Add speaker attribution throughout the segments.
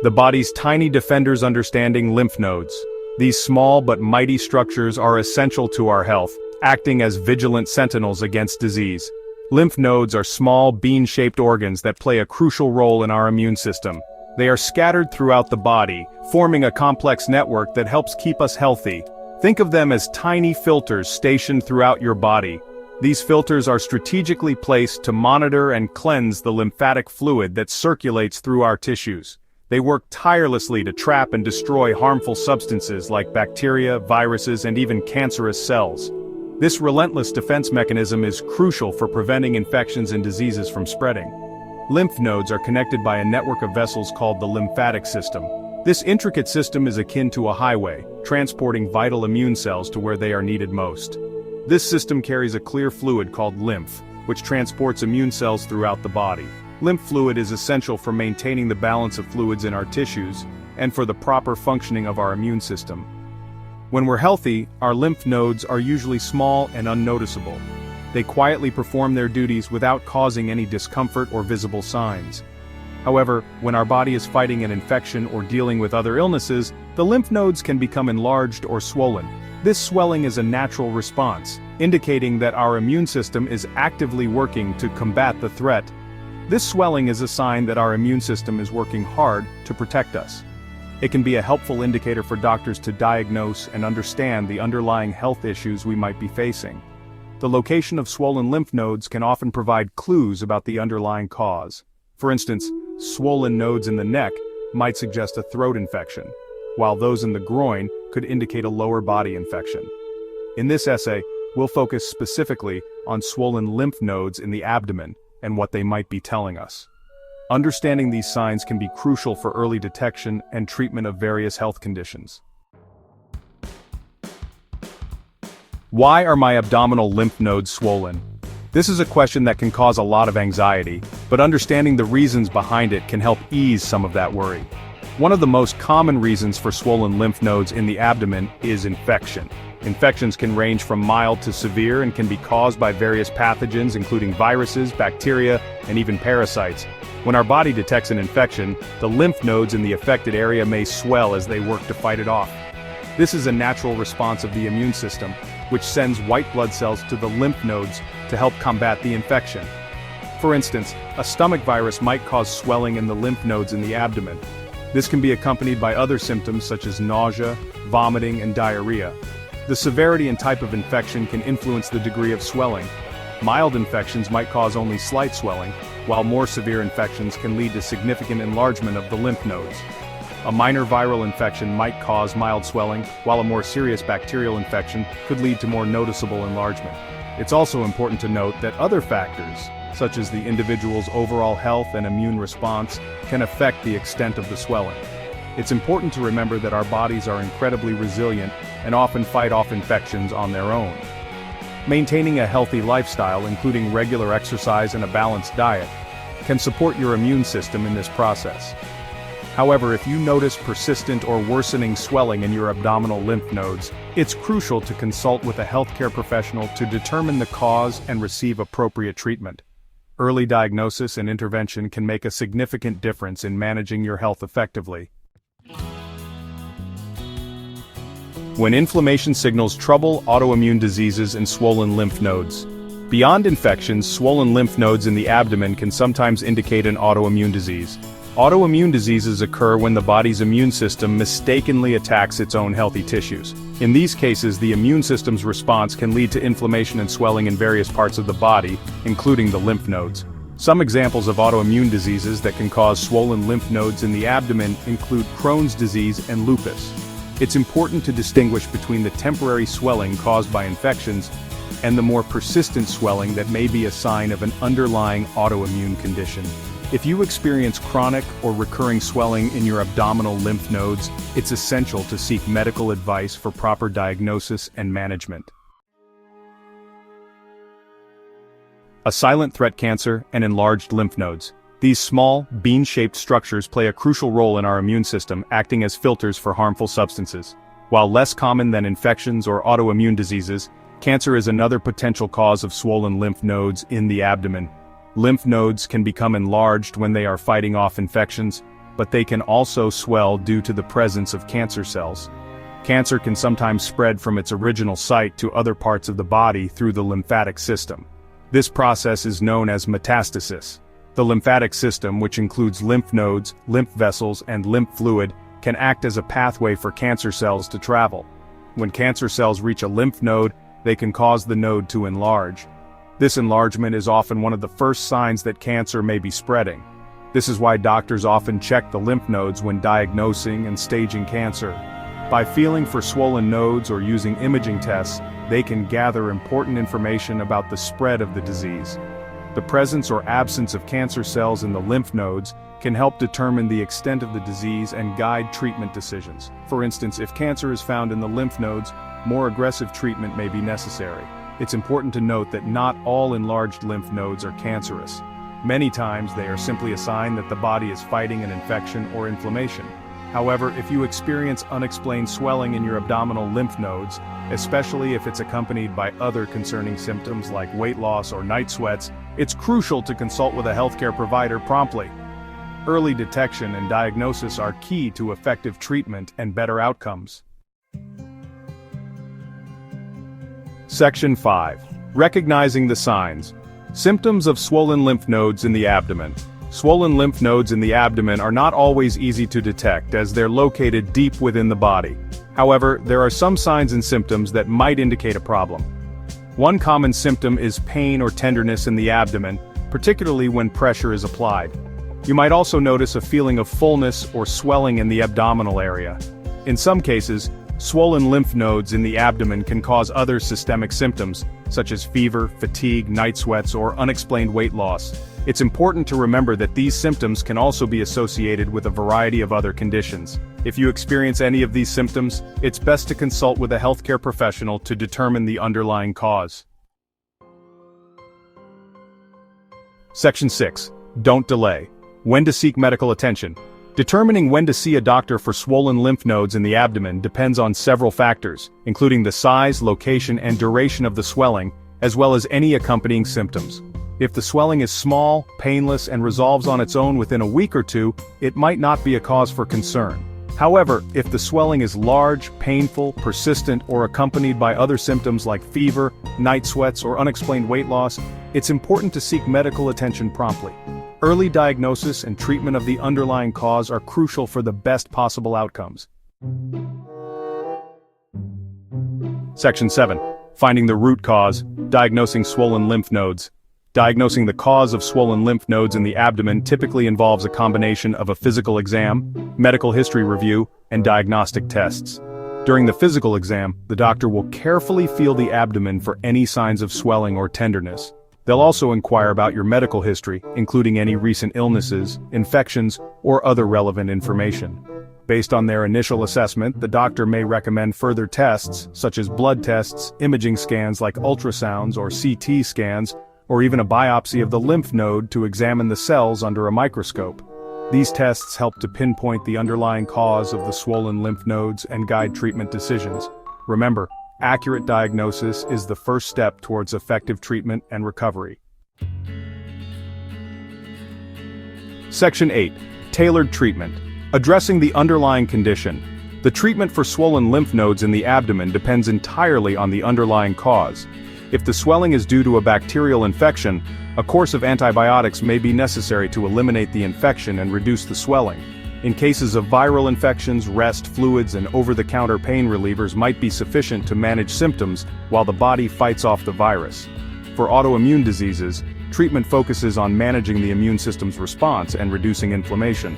Speaker 1: The body's tiny defenders understanding lymph nodes. These small but mighty structures are essential to our health, acting as vigilant sentinels against disease. Lymph nodes are small, bean-shaped organs that play a crucial role in our immune system. They are scattered throughout the body, forming a complex network that helps keep us healthy. Think of them as tiny filters stationed throughout your body. These filters are strategically placed to monitor and cleanse the lymphatic fluid that circulates through our tissues. They work tirelessly to trap and destroy harmful substances like bacteria, viruses, and even cancerous cells. This relentless defense mechanism is crucial for preventing infections and diseases from spreading. Lymph nodes are connected by a network of vessels called the lymphatic system. This intricate system is akin to a highway, transporting vital immune cells to where they are needed most. This system carries a clear fluid called lymph, which transports immune cells throughout the body. Lymph fluid is essential for maintaining the balance of fluids in our tissues, and for the proper functioning of our immune system. When we're healthy, our lymph nodes are usually small and unnoticeable. They quietly perform their duties without causing any discomfort or visible signs. However, when our body is fighting an infection or dealing with other illnesses, the lymph nodes can become enlarged or swollen. This swelling is a natural response, indicating that our immune system is actively working to combat the threat. This swelling is a sign that our immune system is working hard to protect us. It can be a helpful indicator for doctors to diagnose and understand the underlying health issues we might be facing. The location of swollen lymph nodes can often provide clues about the underlying cause. For instance, swollen nodes in the neck might suggest a throat infection, while those in the groin could indicate a lower body infection. In this essay, we'll focus specifically on swollen lymph nodes in the abdomen and what they might be telling us. Understanding these signs can be crucial for early detection and treatment of various health conditions. Why are my abdominal lymph nodes swollen? This is a question that can cause a lot of anxiety, but understanding the reasons behind it can help ease some of that worry. One of the most common reasons for swollen lymph nodes in the abdomen is infection. Infections can range from mild to severe and can be caused by various pathogens including viruses, bacteria, and even parasites. When our body detects an infection, the lymph nodes in the affected area may swell as they work to fight it off. This is a natural response of the immune system, which sends white blood cells to the lymph nodes to help combat the infection. For instance, a stomach virus might cause swelling in the lymph nodes in the abdomen. This can be accompanied by other symptoms such as nausea, vomiting, and diarrhea. The severity and type of infection can influence the degree of swelling. Mild infections might cause only slight swelling, while more severe infections can lead to significant enlargement of the lymph nodes. A minor viral infection might cause mild swelling, while a more serious bacterial infection could lead to more noticeable enlargement. It's also important to note that other factors, such as the individual's overall health and immune response, can affect the extent of the swelling. It's important to remember that our bodies are incredibly resilient and often fight off infections on their own. Maintaining a healthy lifestyle, including regular exercise and a balanced diet, can support your immune system in this process. However, if you notice persistent or worsening swelling in your abdominal lymph nodes, it's crucial to consult with a healthcare professional to determine the cause and receive appropriate treatment. Early diagnosis and intervention can make a significant difference in managing your health effectively. When inflammation signals trouble, autoimmune diseases, and swollen lymph nodes. Beyond infections, swollen lymph nodes in the abdomen can sometimes indicate an autoimmune disease. Autoimmune diseases occur when the body's immune system mistakenly attacks its own healthy tissues. In these cases, the immune system's response can lead to inflammation and swelling in various parts of the body, including the lymph nodes. Some examples of autoimmune diseases that can cause swollen lymph nodes in the abdomen include Crohn's disease and lupus. It's important to distinguish between the temporary swelling caused by infections and the more persistent swelling that may be a sign of an underlying autoimmune condition. If you experience chronic or recurring swelling in your abdominal lymph nodes, it's essential to seek medical advice for proper diagnosis and management. A silent threat: cancer and enlarged lymph nodes. These small, bean-shaped structures play a crucial role in our immune system, acting as filters for harmful substances. While less common than infections or autoimmune diseases, cancer is another potential cause of swollen lymph nodes in the abdomen. Lymph nodes can become enlarged when they are fighting off infections, but they can also swell due to the presence of cancer cells. Cancer can sometimes spread from its original site to other parts of the body through the lymphatic system. This process is known as metastasis. The lymphatic system, which includes lymph nodes, lymph vessels, and lymph fluid, can act as a pathway for cancer cells to travel. When cancer cells reach a lymph node, they can cause the node to enlarge. This enlargement is often one of the first signs that cancer may be spreading. This is why doctors often check the lymph nodes when diagnosing and staging cancer. By feeling for swollen nodes or using imaging tests, they can gather important information about the spread of the disease. The presence or absence of cancer cells in the lymph nodes can help determine the extent of the disease and guide treatment decisions. For instance, if cancer is found in the lymph nodes, more aggressive treatment may be necessary. It's important to note that not all enlarged lymph nodes are cancerous. Many times they are simply a sign that the body is fighting an infection or inflammation. However, if you experience unexplained swelling in your abdominal lymph nodes, especially if it's accompanied by other concerning symptoms like weight loss or night sweats, it's crucial to consult with a healthcare provider promptly. Early detection and diagnosis are key to effective treatment and better outcomes. Section 5. Recognizing the signs. Symptoms of swollen lymph nodes in the abdomen. Swollen lymph nodes in the abdomen are not always easy to detect as they're located deep within the body. However, there are some signs and symptoms that might indicate a problem. One common symptom is pain or tenderness in the abdomen, particularly when pressure is applied. You might also notice a feeling of fullness or swelling in the abdominal area. In some cases, swollen lymph nodes in the abdomen can cause other systemic symptoms, such as fever, fatigue, night sweats, or unexplained weight loss. It's important to remember that these symptoms can also be associated with a variety of other conditions. If you experience any of these symptoms, it's best to consult with a healthcare professional to determine the underlying cause. Section 6. Don't delay. When to seek medical attention. Determining when to see a doctor for swollen lymph nodes in the abdomen depends on several factors, including the size, location, and duration of the swelling, as well as any accompanying symptoms. If the swelling is small, painless, and resolves on its own within a week or two, it might not be a cause for concern. However, if the swelling is large, painful, persistent, or accompanied by other symptoms like fever, night sweats, or unexplained weight loss, it's important to seek medical attention promptly. Early diagnosis and treatment of the underlying cause are crucial for the best possible outcomes. Section 7. Finding the root cause, diagnosing swollen lymph nodes. Diagnosing the cause of swollen lymph nodes in the abdomen typically involves a combination of a physical exam, medical history review, and diagnostic tests. During the physical exam, the doctor will carefully feel the abdomen for any signs of swelling or tenderness. They'll also inquire about your medical history, including any recent illnesses, infections, or other relevant information. Based on their initial assessment, the doctor may recommend further tests, such as blood tests, imaging scans like ultrasounds or CT scans, or even a biopsy of the lymph node to examine the cells under a microscope. These tests help to pinpoint the underlying cause of the swollen lymph nodes and guide treatment decisions. Remember, accurate diagnosis is the first step towards effective treatment and recovery. Section 8. Tailored treatment. Addressing the underlying condition. The treatment for swollen lymph nodes in the abdomen depends entirely on the underlying cause. If the swelling is due to a bacterial infection, a course of antibiotics may be necessary to eliminate the infection and reduce the swelling. In cases of viral infections, rest, fluids, and over-the-counter pain relievers might be sufficient to manage symptoms while the body fights off the virus. For autoimmune diseases, treatment focuses on managing the immune system's response and reducing inflammation.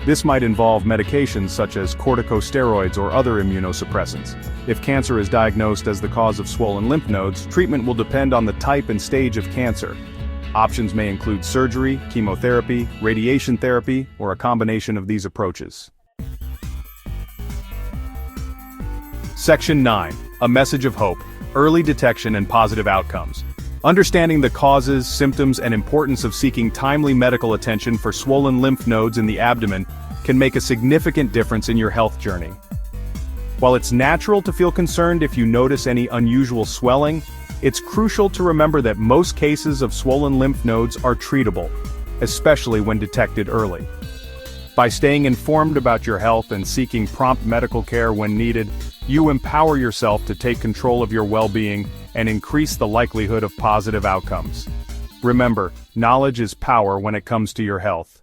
Speaker 1: This might involve medications such as corticosteroids or other immunosuppressants. If cancer is diagnosed as the cause of swollen lymph nodes, treatment will depend on the type and stage of cancer. Options may include surgery, chemotherapy, radiation therapy, or a combination of these approaches. Section 9. A message of hope, early detection and positive outcomes. Understanding the causes, symptoms, and importance of seeking timely medical attention for swollen lymph nodes in the abdomen can make a significant difference in your health journey. While it's natural to feel concerned if you notice any unusual swelling, it's crucial to remember that most cases of swollen lymph nodes are treatable, especially when detected early. By staying informed about your health and seeking prompt medical care when needed, you empower yourself to take control of your well-being and increase the likelihood of positive outcomes. Remember, knowledge is power when it comes to your health.